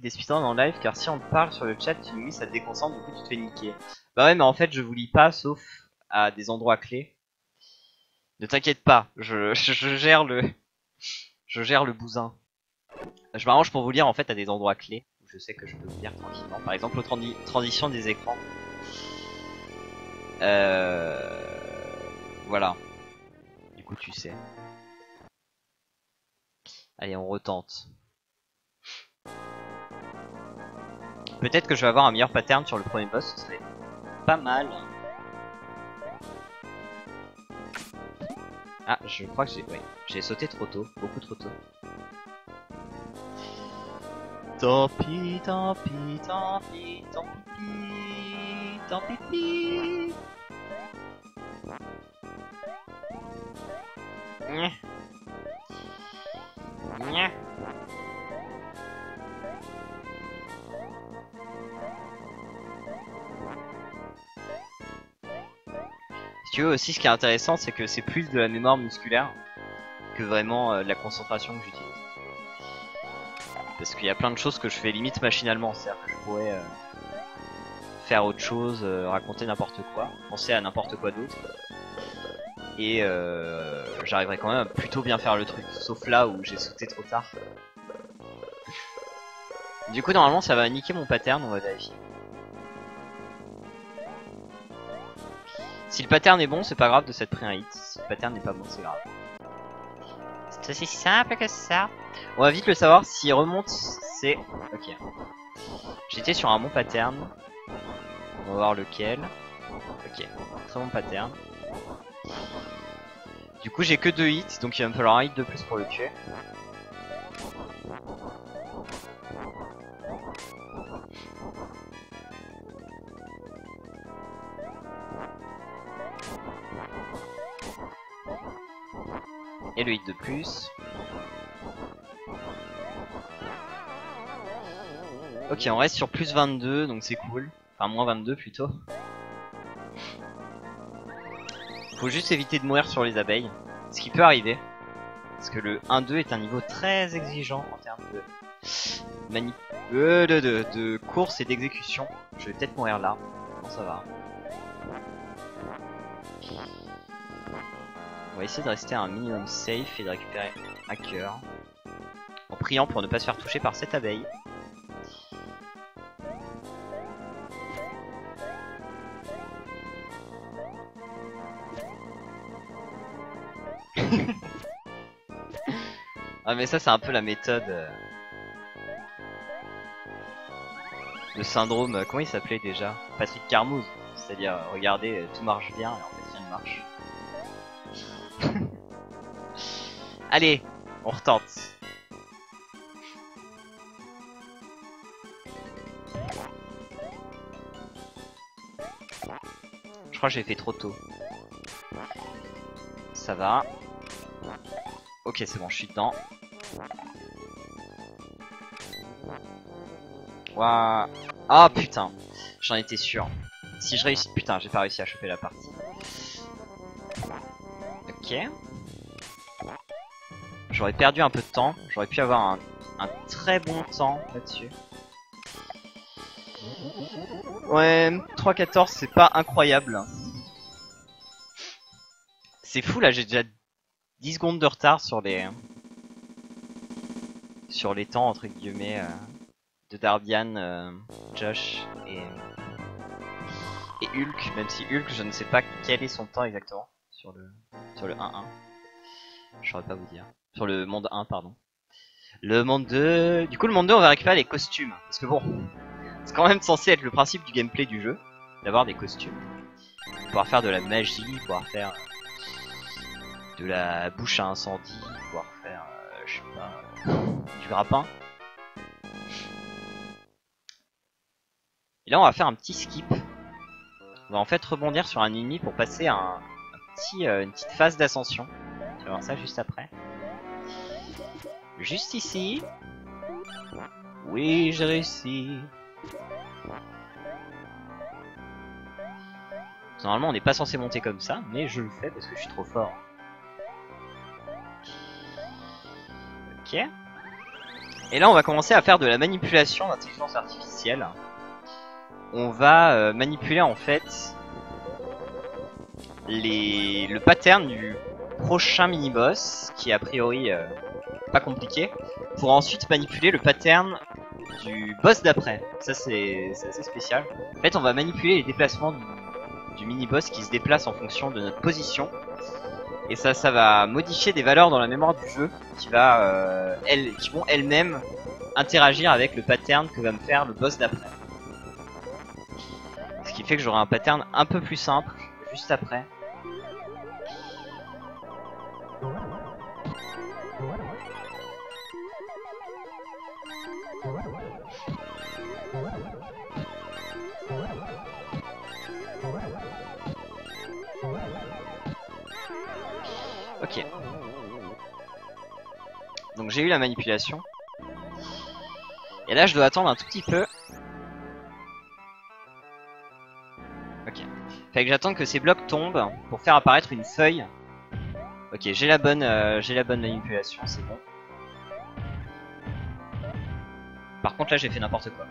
des speedruns en live car si on te parle sur le chat, tu nous lis, ça te déconcentre, du coup tu te fais niquer. Bah ouais, mais en fait, je vous lis pas sauf à des endroits clés. Ne t'inquiète pas, je gère le bousin. Je m'arrange pour vous lire en fait à des endroits clés où je sais que je peux vous lire tranquillement. Par exemple, aux transitions des écrans. Voilà. Du coup, tu sais. Allez, on retente. Peut-être que je vais avoir un meilleur pattern sur le premier boss, ce serait pas mal. Ah, je crois que j'ai sauté trop tôt, beaucoup trop tôt. Tant pis, tant pis, tant pis, tant pis, tant pis. Nya. Si tu veux aussi, ce qui est intéressant, c'est que c'est plus de la mémoire musculaire que vraiment de la concentration que j'utilise. Parce qu'il y a plein de choses que je fais limite machinalement, c'est-à-dire que je pourrais faire autre chose, raconter n'importe quoi, penser à n'importe quoi d'autre. Et j'arriverai quand même à plutôt bien faire le truc, sauf là où j'ai sauté trop tard. Du coup normalement ça va niquer mon pattern, on va vérifier. Si le pattern est bon, c'est pas grave de s'être pris un hit. Si le pattern n'est pas bon, c'est grave. C'est aussi simple que ça. On va vite le savoir, s'il remonte, c'est... Ok. J'étais sur un bon pattern. On va voir lequel. Ok, très bon pattern. Du coup j'ai que 2 hits, donc il va me falloir un hit de plus pour le tuer. Et le hit de plus. Ok, on reste sur plus 22, donc c'est cool. Enfin, moins 22 plutôt. Faut juste éviter de mourir sur les abeilles. Ce qui peut arriver. Parce que le 1-2 est un niveau très exigeant en termes de course et d'exécution. Je vais peut-être mourir là. Non, ça va. On va essayer de rester à un minimum safe et de récupérer un cœur. En priant pour ne pas se faire toucher par cette abeille. Ah mais ça c'est un peu la méthode de syndrome, comment il s'appelait déjà? Patrick Carmouze. C'est-à-dire, regardez, tout marche bien et en fait rien ne marche. Allez, on retente. Je crois que j'ai fait trop tôt. Ça va. Ok, c'est bon, je suis dedans. Waouh. Ah putain, j'en étais sûr. Si je réussis... Putain, j'ai pas réussi à choper la partie. Ok. J'aurais perdu un peu de temps. J'aurais pu avoir un très bon temps là-dessus. Ouais, 3-14 c'est pas incroyable. C'est fou là, j'ai déjà 10 secondes de retard sur les temps entre guillemets de Darbian, Josh et Hulk, même si Hulk je ne sais pas quel est son temps exactement sur le 1-1. Je saurais pas vous dire. Sur le monde 1 pardon. Le monde 2... Du coup le monde 2 on va récupérer les costumes. Parce que bon, c'est quand même censé être le principe du gameplay du jeu, d'avoir des costumes. Pouvoir faire de la magie, pouvoir faire de la bouche à incendie, pouvoir faire, je sais pas, du grappin. Et là on va faire un petit skip. On va en fait rebondir sur un ennemi pour passer à une petite phase d'ascension. Tu vas voir ça juste après. Juste ici. Oui, j'ai réussi. Normalement on n'est pas censé monter comme ça, mais je le fais parce que je suis trop fort. Ok. Et là on va commencer à faire de la manipulation d'intelligence artificielle. On va manipuler en fait le pattern du prochain mini-boss, qui est a priori pas compliqué, pour ensuite manipuler le pattern du boss d'après. Ça c'est assez spécial. En fait on va manipuler les déplacements du mini-boss qui se déplace en fonction de notre position. Et ça va modifier des valeurs dans la mémoire du jeu qui vont elles-mêmes interagir avec le pattern que va me faire le boss d'après. Ce qui fait que j'aurai un pattern un peu plus simple juste après. Ok. Donc j'ai eu la manipulation. Et là je dois attendre un tout petit peu. Ok. Fait que j'attends que ces blocs tombent pour faire apparaître une feuille. Ok, j'ai la bonne manipulation, c'est bon. Par contre là j'ai fait n'importe quoi.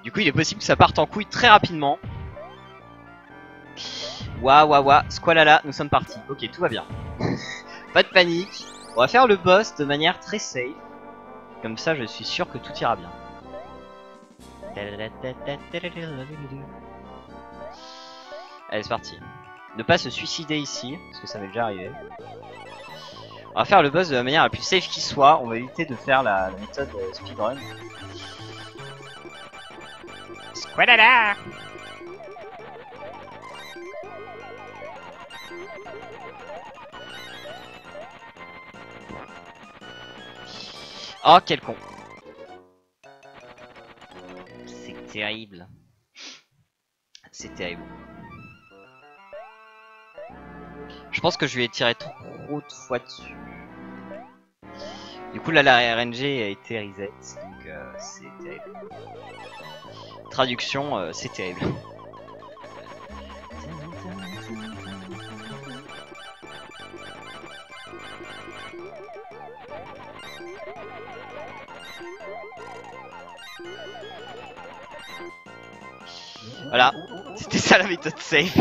Du coup il est possible que ça parte en couille très rapidement. Waouh, squalala, nous sommes partis. Ok, tout va bien. Pas de panique. On va faire le boss de manière très safe. Comme ça je suis sûr que tout ira bien. Allez c'est parti. Ne pas se suicider ici, parce que ça m'est déjà arrivé. On va faire le boss de la manière la plus safe qui soit. On va éviter de faire la méthode speedrun. Squalala. Oh quel con. C'est terrible. C'est terrible. Je pense que je lui ai tiré trop de fois dessus. Du coup là la RNG a été reset, donc c'est terrible. Traduction, c'est terrible. Voilà, c'était ça la méthode safe.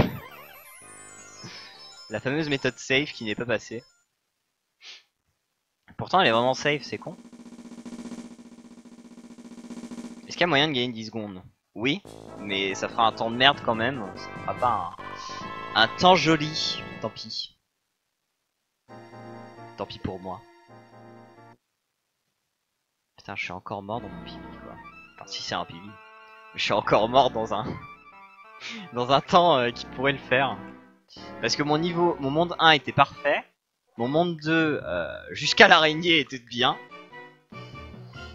La fameuse méthode safe qui n'est pas passée. Pourtant elle est vraiment safe, c'est con. Est-ce qu'il y a moyen de gagner 10 secondes? Oui, mais ça fera un temps de merde quand même. Ça fera pas un temps joli. Tant pis. Tant pis pour moi. Putain, je suis encore mort dans mon pibi quoi. Enfin si c'est un pibi. Je suis encore mort dans un dans un temps qui pourrait le faire. Parce que mon monde 1 était parfait. Mon monde 2 jusqu'à l'araignée était bien.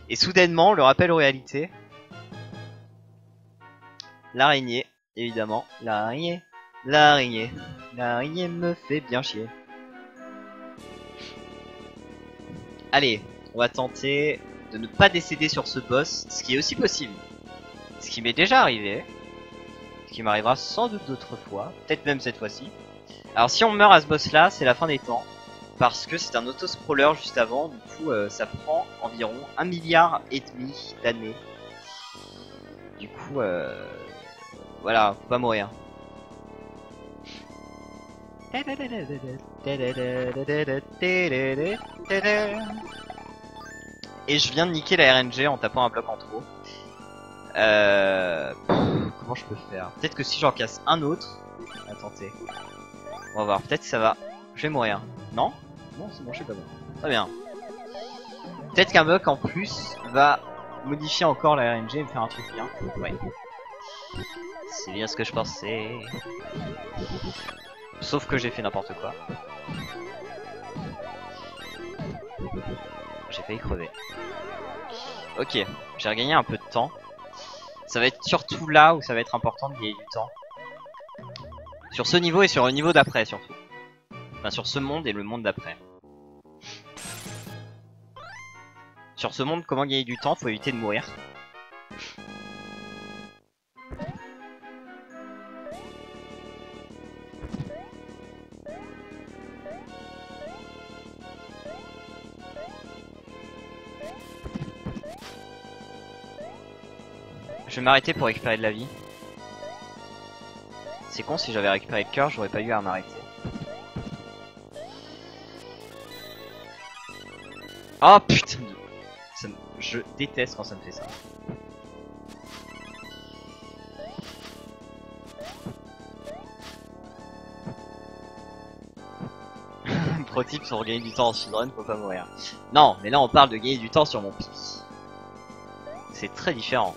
Et soudainement, le rappel aux réalités. L'araignée, évidemment. L'araignée me fait bien chier. Allez, on va tenter de ne pas décéder sur ce boss, ce qui est aussi possible. Ce qui m'est déjà arrivé. Ce qui m'arrivera sans doute d'autres fois, peut-être même cette fois-ci. Alors si on meurt à ce boss là, c'est la fin des temps. Parce que c'est un auto-scroller juste avant, du coup ça prend environ 1,5 milliard d'années. Du coup voilà, faut pas mourir. Et je viens de niquer la RNG en tapant un bloc en trop. Comment je peux faire? Peut-être que si j'en casse un autre... Attendez. On va voir, peut-être que ça va. Je vais mourir. Non? Non, c'est bon, je suis pas mort. Très bien. Peut-être qu'un bug en plus va modifier encore la RNG et me faire un truc bien. Ouais. C'est bien ce que je pensais. Sauf que j'ai fait n'importe quoi. J'ai failli crever. Ok, j'ai regagné un peu de temps. Ça va être surtout là où ça va être important de gagner du temps. Sur ce niveau et sur le niveau d'après surtout. Enfin sur ce monde et le monde d'après. Sur ce monde, comment gagner du temps? Faut éviter de mourir. Je vais m'arrêter pour récupérer de la vie. C'est con, si j'avais récupéré le cœur, j'aurais pas eu à m'arrêter. Oh putain de... Je déteste quand ça me fait ça. Pro tip sur gagner du temps en speedrun, faut pas mourir. Non, mais là on parle de gagner du temps sur mon pic. C'est très différent.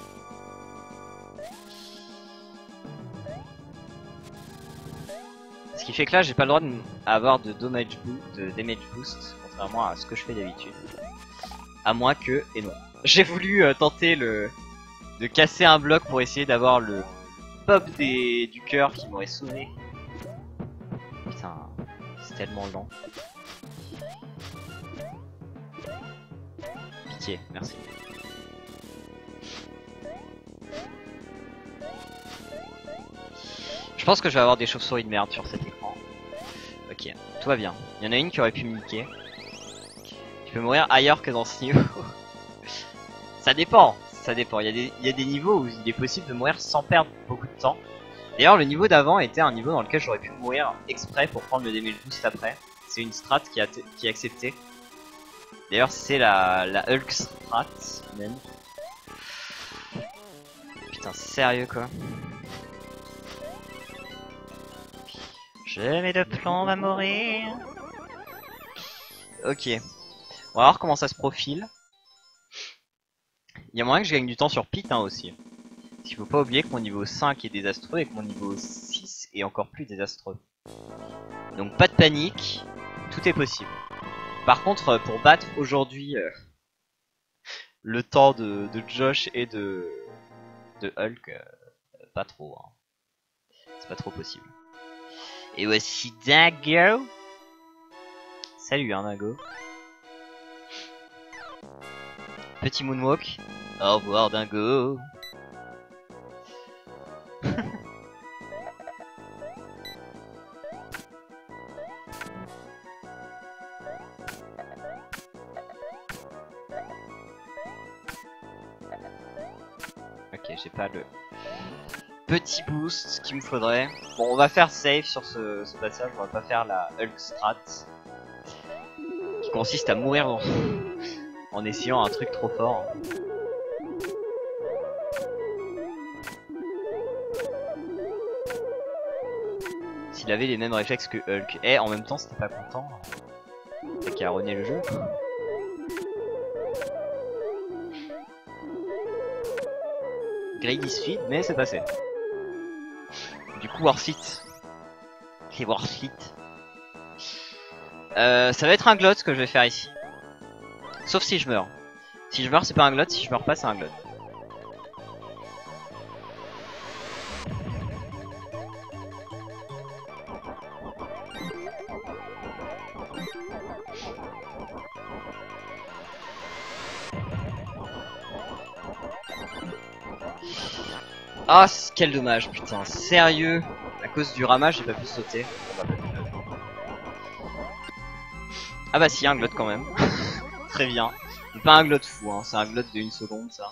Ce qui fait que là j'ai pas le droit d'avoir de damage boost, contrairement à ce que je fais d'habitude. À moins que... Et non. J'ai voulu tenter de casser un bloc pour essayer d'avoir le pop du cœur qui m'aurait sauvé. Putain, c'est tellement lent. Pitié, merci. Je pense que je vais avoir des chauves-souris de merde sur cet écran. Ok, tout va bien. Il y en a une qui aurait pu me niquer. Tu peux mourir ailleurs que dans ce niveau. Ça dépend, ça dépend. Il y a des niveaux où il est possible de mourir sans perdre beaucoup de temps. D'ailleurs, le niveau d'avant était un niveau dans lequel j'aurais pu mourir exprès pour prendre le damage boost après. C'est une strat qui est acceptée. D'ailleurs, c'est la Hulk strat même. Putain, sérieux quoi. Jamais de plan va mourir. Ok. On va voir comment ça se profile. Il y a moyen que je gagne du temps sur Pete hein, aussi. Parce qu'il faut pas oublier que mon niveau 5 est désastreux et que mon niveau 6 est encore plus désastreux. Donc pas de panique, tout est possible. Par contre, pour battre aujourd'hui le temps de Josh et de Hulk, pas trop. Hein. C'est pas trop possible. Et voici Dingo. Salut hein Dingo. Petit moonwalk. Au revoir Dingo. Ok, j'ai pas le petit boost qu'il me faudrait. Bon, on va faire safe sur ce passage, on va pas faire la Hulk strat. Qui consiste à mourir en essayant un truc trop fort. S'il avait les mêmes réflexes que Hulk. Et en même temps, c'était pas content. T'as qu'à renier le jeu. Grady Speed, mais c'est passé. Du coup, Warsit. C'est Warsit. Ça va être un glot ce que je vais faire ici. Sauf si je meurs. Si je meurs, c'est pas un glot. Si je meurs pas, c'est un glot. Ah, quel dommage, putain, sérieux. À cause du ramage, j'ai pas pu sauter. Ah bah si, un glot quand même. Très bien. Mais pas un glot fou, hein. C'est un glot de 1 seconde, ça.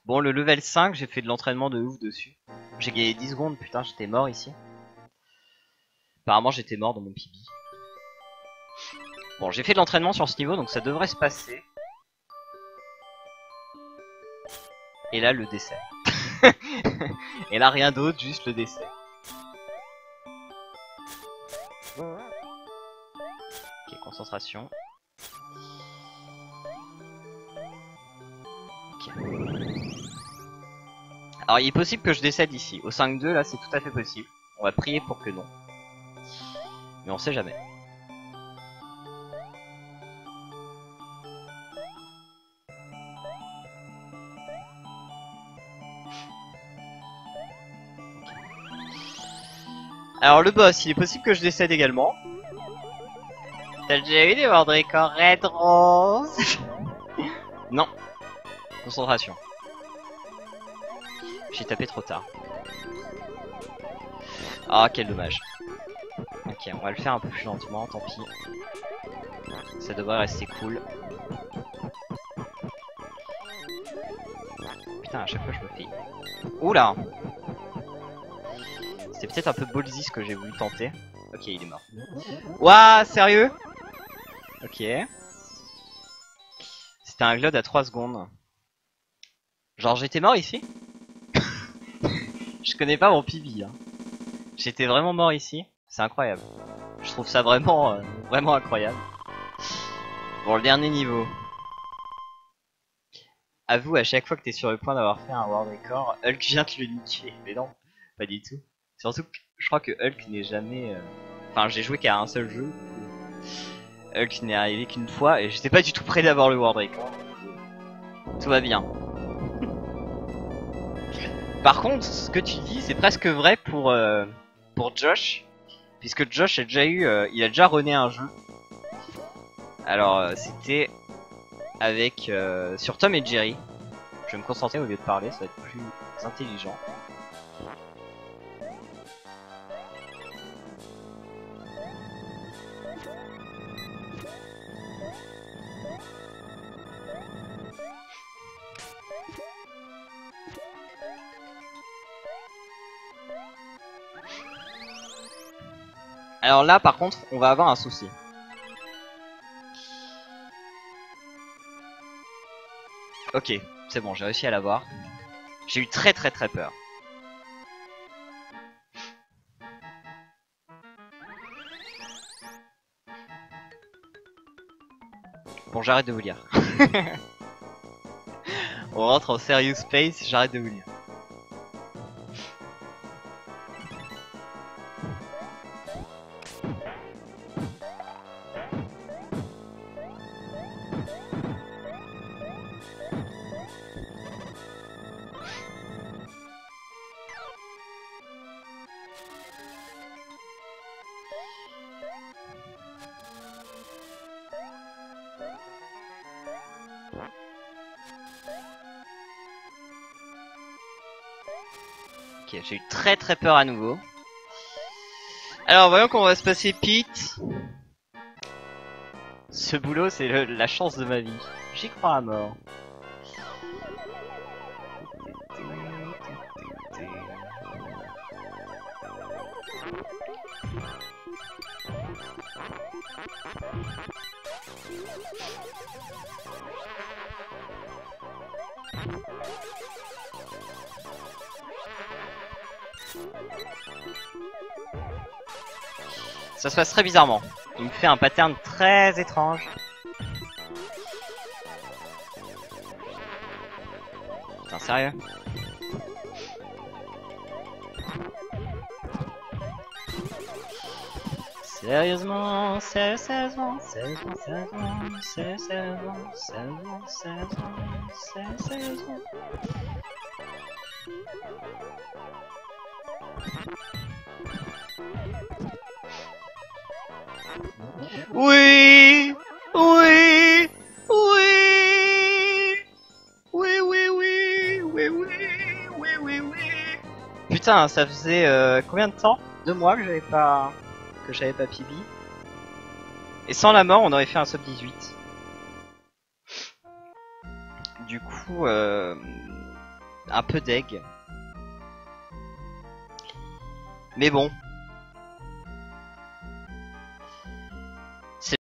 Bon, le level 5, j'ai fait de l'entraînement de ouf dessus. J'ai gagné 10 secondes, putain, j'étais mort ici. Apparemment, j'étais mort dans mon PB. Bon, j'ai fait de l'entraînement sur ce niveau, donc ça devrait se passer. Et là, le décès. Et là, rien d'autre, juste le décès. Ok, concentration. Ok. Alors, il est possible que je décède ici. Au 5-2, là, c'est tout à fait possible. On va prier pour que non. Mais on sait jamais. Alors le boss, il est possible que je décède également. T'as déjà eu des Mandrake en Red Rose? Non. Concentration. J'ai tapé trop tard. Ah, quel dommage. Ok, on va le faire un peu plus lentement, tant pis. Ça devrait rester cool. Putain, à chaque fois je me fais... Oula! C'était peut-être un peu ballsy ce que j'ai voulu tenter. Ok, il est mort. Ouah, sérieux? Ok. C'était un glode à 3 secondes. Genre j'étais mort ici? Je connais pas mon PB, hein. J'étais vraiment mort ici. C'est incroyable. Je trouve ça vraiment, vraiment incroyable. Bon, le dernier niveau. Avoue, à chaque fois que t'es sur le point d'avoir fait un world record, Hulk vient te le niquer. Mais non, pas du tout. Surtout que je crois que Hulk n'est jamais... Enfin, j'ai joué qu'à un seul jeu. Hulk n'est arrivé qu'une fois et j'étais pas du tout prêt d'avoir le world record. Tout va bien. Par contre, ce que tu dis, c'est presque vrai pour Josh. Puisque Josh a déjà eu... il a déjà runné un jeu. Alors, c'était... avec sur Tom et Jerry. Je vais me concentrer au lieu de parler, ça va être plus intelligent. Alors là par contre on va avoir un souci. Ok, c'est bon, j'ai réussi à l'avoir. J'ai eu très peur. Bon, j'arrête de vous lire. On rentre en serious space, j'arrête de vous lire. Ok, j'ai eu très peur à nouveau. Alors voyons qu'on va se passer Pete. Ce boulot c'est la chance de ma vie. J'y crois à mort. Ça se passe très bizarrement. Il me fait un pattern très étrange. Putain, sérieux? Sérieusement, sérieusement, sérieusement, sérieusement, sérieusement, sérieusement, sérieusement, sérieusement. Oui, oui, oui, oui, oui, oui, oui, oui, oui, oui. Putain, ça faisait combien de temps? 2 mois que j'avais pas PB. Et sans la mort, on aurait fait un sub 18. Du coup, un peu deg. Mais bon,